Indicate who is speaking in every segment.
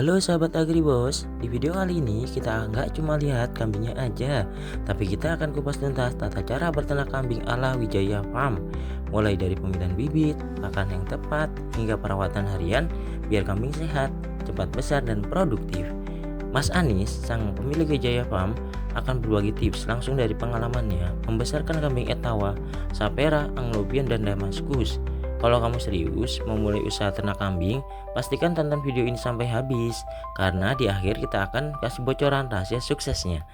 Speaker 1: Halo sahabat Agribos, di video kali ini kita nggak cuma lihat kambingnya aja, tapi kita akan kupas tuntas tata cara berternak kambing ala Wijaya Farm. Mulai dari pemilihan bibit, pakan yang tepat, hingga perawatan harian biar kambing sehat, cepat besar dan produktif. Mas Anis, sang pemilik Wijaya Farm, akan berbagi tips langsung dari pengalamannya membesarkan kambing Etawa, Sapera, Anglobian, dan Damaskus. Kalau kamu serius memulai usaha ternak kambing, pastikan tonton video ini sampai habis, karena di akhir kita akan kasih bocoran rahasia suksesnya.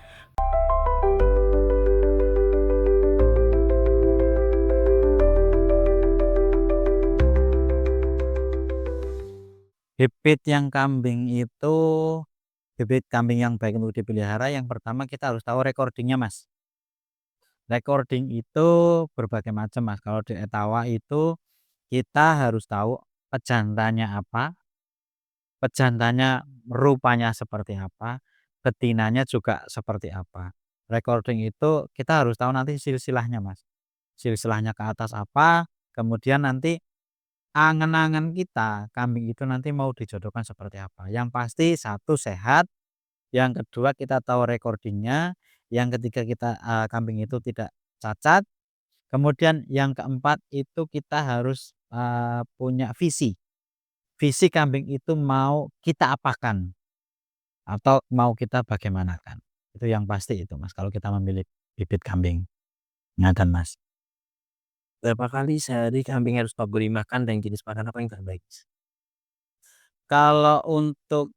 Speaker 2: Bibit yang kambing itu, bibit kambing yang baik untuk dipelihara, yang pertama kita harus tahu recordingnya Mas. Recording itu berbagai macam Mas, kalau di Etawa itu kita harus tahu pejantannya apa, pejantannya rupanya seperti apa, betinanya juga seperti apa. Recording itu kita harus tahu nanti silsilahnya Mas, silsilahnya ke atas apa, kemudian nanti angan-angan kita, kambing itu nanti mau dijodohkan seperti apa. Yang pasti satu sehat, yang kedua kita tahu recordingnya, yang ketiga kita, kambing itu tidak cacat, kemudian yang keempat itu kita harus, punya visi. Visi kambing itu mau kita apakan atau mau kita bagaimanakan. Itu yang pasti itu Mas, kalau kita memilih bibit kambing, ngaten Mas.
Speaker 1: Berapa kali sehari kambing harus diberi makan dan jenis pakan apa yang terbaik?
Speaker 2: Kalau untuk,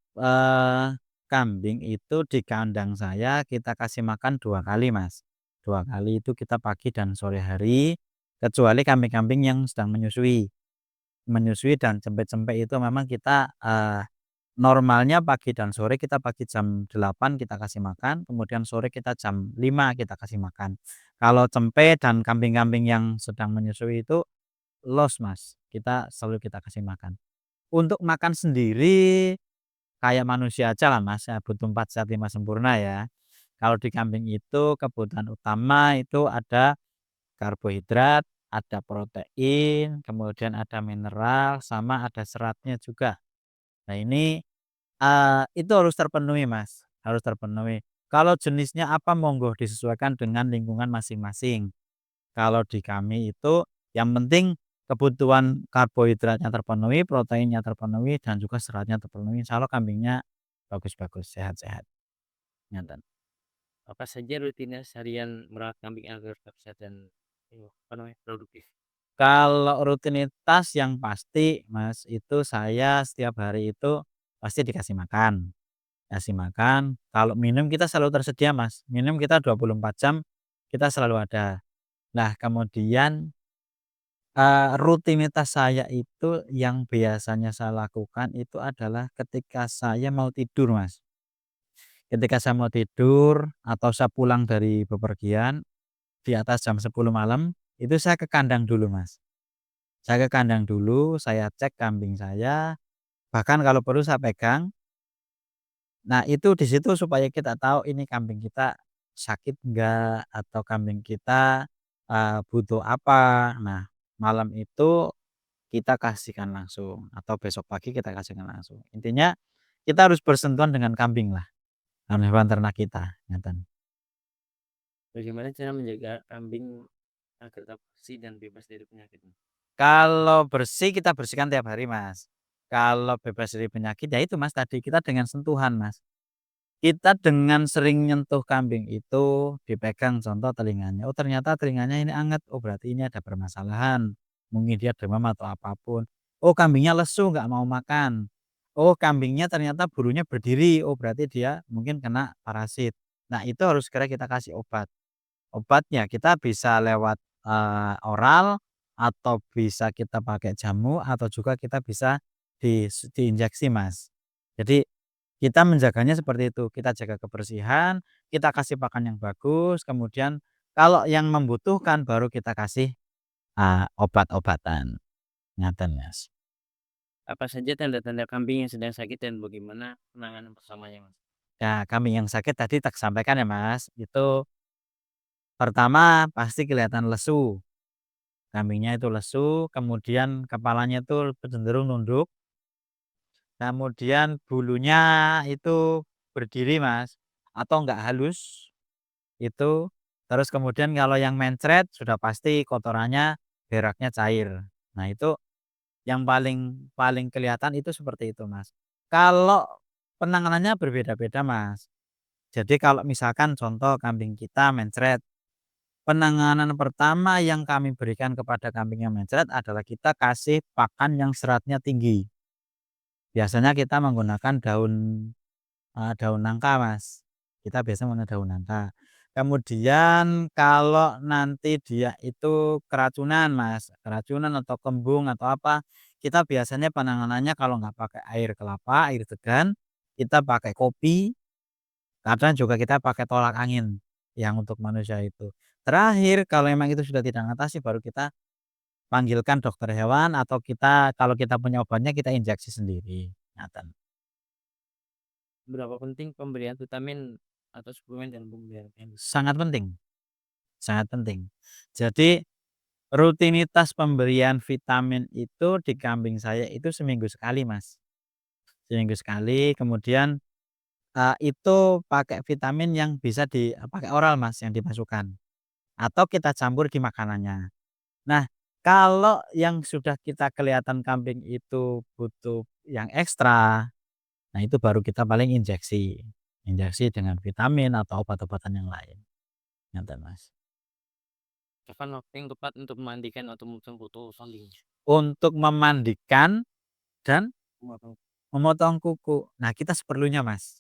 Speaker 2: kambing itu di kandang saya kita kasih makan 2 kali Mas. 2 kali itu kita pagi dan sore hari, kecuali kambing-kambing yang sedang menyusui. Menyusui dan cempe-cempe itu memang kita, normalnya pagi dan sore kita pagi jam 8 kita kasih makan, kemudian sore kita jam 5 kita kasih makan. Kalau cempe dan kambing-kambing yang sedang menyusui itu los Mas, kita kasih makan. Untuk makan sendiri kayak manusia aja lah Mas, ya butuh 4 sehat 5 sempurna ya. Kalau di kambing itu kebutuhan utama itu ada karbohidrat, ada protein, kemudian ada mineral, sama ada seratnya juga. Nah ini, itu harus terpenuhi Mas, harus terpenuhi. Kalau jenisnya apa monggo disesuaikan dengan lingkungan masing-masing. Kalau di kami itu yang penting kebutuhan karbohidratnya terpenuhi, proteinnya terpenuhi, dan juga seratnya terpenuhi. Insyaallah kambingnya bagus-bagus, sehat-sehat, ngeten.
Speaker 1: Apa saja rutinitas harian merawat kambing agar tetap sehat dan produktif?
Speaker 2: Kalau rutinitas yang pasti Mas, itu saya setiap hari itu pasti dikasih makan. Kasih makan, kalau minum kita selalu tersedia Mas, minum kita 24 jam, kita selalu ada. Nah kemudian, rutinitas saya itu yang biasanya saya lakukan itu adalah ketika saya mau tidur Mas. Ketika saya mau tidur atau saya pulang dari bepergian di atas jam 10 malam, itu saya ke kandang dulu Mas. Saya ke kandang dulu, saya cek kambing saya, bahkan kalau perlu saya pegang. Nah itu di situ supaya kita tahu ini kambing kita sakit enggak, atau kambing kita, butuh apa. Nah malam itu kita kasihkan langsung atau besok pagi kita kasihkan langsung. Intinya kita harus bersentuhan dengan kambing lah, dengan hewan ternak kita, ngeten.
Speaker 1: Bagaimana cara menjaga kambing agar tetap bersih dan bebas dari penyakit?
Speaker 2: Kalau bersih kita bersihkan tiap hari Mas. Kalau bebas dari penyakit ya itu Mas tadi, kita dengan sentuhan Mas. Kita dengan sering nyentuh kambing itu, dipegang contoh telinganya, oh ternyata telinganya ini anget, oh berarti ini ada permasalahan, mungkin dia demam atau apapun. Oh kambingnya lesu nggak mau makan, oh kambingnya ternyata bulunya berdiri, oh berarti dia mungkin kena parasit. Nah itu harus segera kita kasih obat. Obatnya kita bisa lewat, oral, atau bisa kita pakai jamu, atau juga kita bisa diinjeksi Mas. Jadi kita menjaganya seperti itu, kita jaga kebersihan, kita kasih pakan yang bagus, kemudian kalau yang membutuhkan baru kita kasih, obat-obatan, ngaten Mas.
Speaker 1: Apa saja tanda-tanda kambing yang sedang sakit dan bagaimana penanganan bersamanya, Mas?
Speaker 2: Nah kambing yang sakit tadi tak sampaikan ya Mas, itu pertama pasti kelihatan lesu, kambingnya itu lesu, kemudian kepalanya itu cenderung nunduk, kemudian bulunya itu berdiri, Mas, atau enggak halus, itu. Terus kemudian kalau yang mencret sudah pasti kotorannya, beraknya cair. Nah, itu yang paling paling kelihatan itu seperti itu, Mas. Kalau penanganannya berbeda-beda, Mas. Jadi kalau misalkan contoh kambing kita mencret, penanganan pertama yang kami berikan kepada kambing yang mencret adalah kita kasih pakan yang seratnya tinggi. Biasanya kita menggunakan daun nangka, Mas. Kita biasa menggunakan daun nangka. Kemudian kalau nanti dia itu keracunan, Mas, keracunan atau kembung atau apa, kita biasanya penanganannya kalau nggak pakai air kelapa, air degan, kita pakai kopi, kadang juga kita pakai tolak angin yang untuk manusia itu. Terakhir kalau memang itu sudah tidak mengatasi baru kita panggilkan dokter hewan atau kita kalau kita punya obatnya kita injeksi sendiri, ngaten.
Speaker 1: Berapa penting pemberian vitamin atau suplemen dan pemberian vitamin?
Speaker 2: Sangat penting, sangat penting. Jadi rutinitas pemberian vitamin itu di kambing saya itu seminggu sekali, Mas. Seminggu sekali, kemudian, itu pakai vitamin yang bisa pakai oral, Mas, yang dimasukkan, atau kita campur di makanannya. Nah, kalau yang sudah kita kelihatan kambing itu butuh yang ekstra, nah itu baru kita paling injeksi. Injeksi dengan vitamin atau obat-obatan yang lain, ngoten, Mas.
Speaker 1: Kapan waktu yang tepat untuk memandikan atau memutuskan foto kambing?
Speaker 2: Untuk memandikan dan
Speaker 1: Memotong.
Speaker 2: memotong kuku. Nah, kita seperlunya, Mas,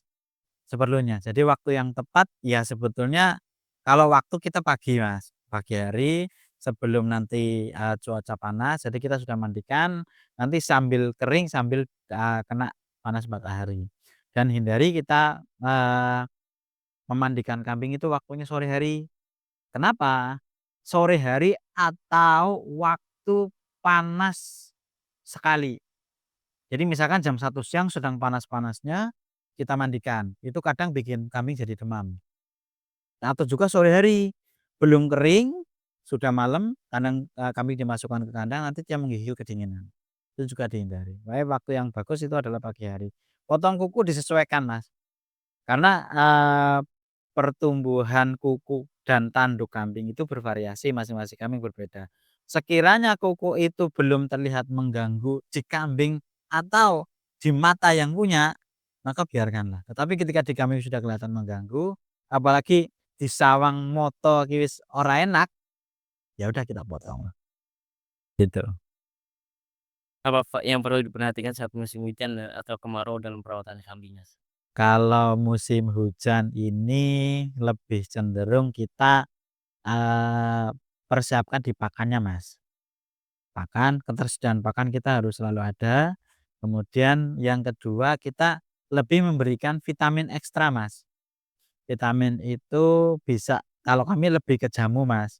Speaker 2: seperlunya. Jadi waktu yang tepat ya sebetulnya kalau waktu kita pagi, Mas, pagi hari sebelum nanti, cuaca panas, jadi kita sudah mandikan, nanti sambil kering sambil, kena panas matahari. Dan hindari kita, memandikan kambing itu waktunya sore hari. Kenapa? Sore hari atau waktu panas sekali. Jadi misalkan jam 1 siang sedang panas-panasnya, kita mandikan, itu kadang bikin kambing jadi demam. Atau juga sore hari, belum kering, sudah malam, kandang kambing dimasukkan ke kandang, nanti dia menggigil kedinginan. Itu juga dihindari. Makanya waktu yang bagus itu adalah pagi hari. Potong kuku disesuaikan, Mas, karena, pertumbuhan kuku dan tanduk kambing itu bervariasi, masing-masing kambing berbeda. Sekiranya kuku itu belum terlihat mengganggu di kambing atau di mata yang punya, maka biarkanlah. Tetapi ketika di kambing sudah kelihatan mengganggu, apalagi di sawang moto ki wis ora enak, ya udah kita potong, gitu.
Speaker 1: Apa yang perlu diperhatikan saat musim hujan atau kemarau dalam perawatan kambing, Mas?
Speaker 2: Kalau musim hujan ini lebih cenderung kita, persiapkan di pakannya, Mas. Pakan, ketersediaan pakan kita harus selalu ada. Kemudian yang kedua kita lebih memberikan vitamin ekstra, Mas. Vitamin itu bisa kalau kami lebih ke jamu, Mas.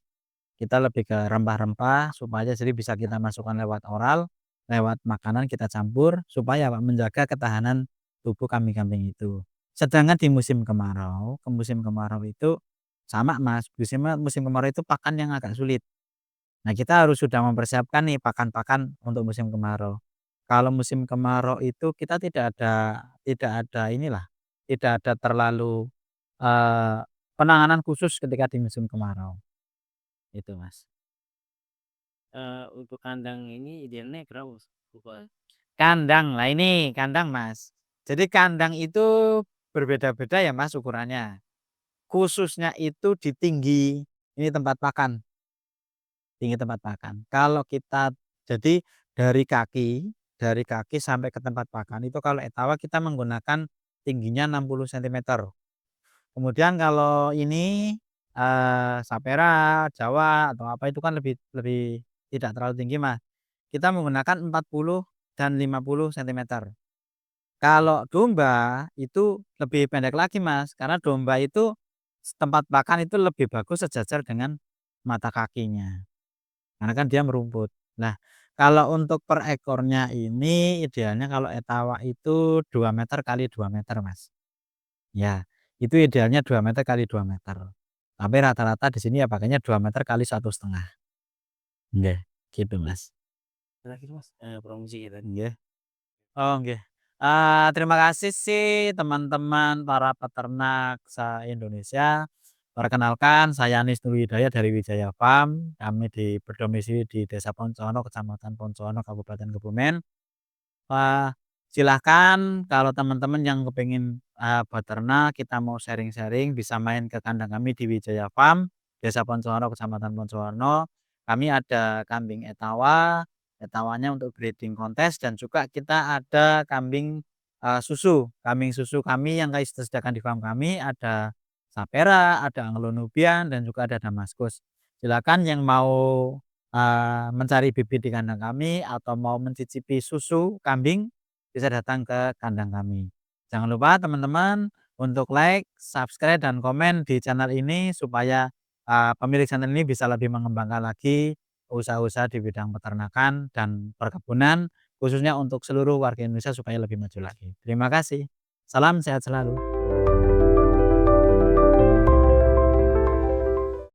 Speaker 2: Kita lebih ke rempah-rempah supaya jadi bisa kita masukkan lewat oral, lewat makanan kita campur supaya apa, menjaga ketahanan tubuh kambing-kambing itu. Sedangkan di musim kemarau itu sama, Mas, musim kemarau itu pakan yang agak sulit. Nah, kita harus sudah mempersiapkan nih pakan-pakan untuk musim kemarau. Kalau musim kemarau itu kita tidak ada inilah, tidak ada terlalu, eee, penanganan khusus ketika di musim kemarau, itu, Mas.
Speaker 1: Untuk kandang ini idealnya berapa, Mas? Ukuran?
Speaker 2: Kandang, lah ini kandang, Mas. Jadi kandang itu berbeda-beda ya, Mas, ukurannya. Khususnya itu di tinggi ini tempat pakan, tinggi tempat pakan. Kalau kita jadi dari kaki sampai ke tempat pakan itu kalau etawa kita menggunakan tingginya 60 sentimeter. Kemudian kalau ini, sapera, Jawa atau apa itu kan lebih lebih tidak terlalu tinggi, Mas. Kita menggunakan 40 dan 50 sentimeter. Kalau domba itu lebih pendek lagi, Mas, karena domba itu tempat pakan itu lebih bagus sejajar dengan mata kakinya, karena kan dia merumput. Nah, kalau untuk per ekornya ini idealnya kalau etawa itu 2 meter kali 2 meter, Mas. Ya, itu idealnya 2 meter kali 2 meter. Tapi rata-rata di sini ya pakainya 2 meter kali 1,5. Nggih, gitu, Mas.
Speaker 1: Terakhir, Mas, promosi kita.
Speaker 2: Nggih. Oh, nggih. Terima kasih sih teman-teman para peternak se-Indonesia. Perkenalkan saya Anies Nur Hidayat dari Wijaya Farm. Kami berdomisili di Desa Poncono, Kecamatan Poncono, Kabupaten Kebumen. Wah, silahkan kalau teman-teman yang kepingin, beternak, kita mau sharing-sharing bisa main ke kandang kami di Wijaya Farm, Desa Poncono, Kecamatan Poncono. Kami ada kambing etawa, etawanya untuk breeding kontes dan juga kita ada kambing, susu. Kambing susu kami yang disediakan di farm kami ada Sapera, ada Anglo-Nubian dan juga ada Damaskus. Silakan yang mau mencari bibit di kandang kami atau mau mencicipi susu kambing, bisa datang ke kandang kami. Jangan lupa teman-teman untuk like, subscribe, dan komen di channel ini supaya pemilik channel ini bisa lebih mengembangkan lagi usaha-usaha di bidang peternakan dan perkebunan, khususnya untuk seluruh warga Indonesia supaya lebih maju lagi. Terima kasih. Salam sehat selalu.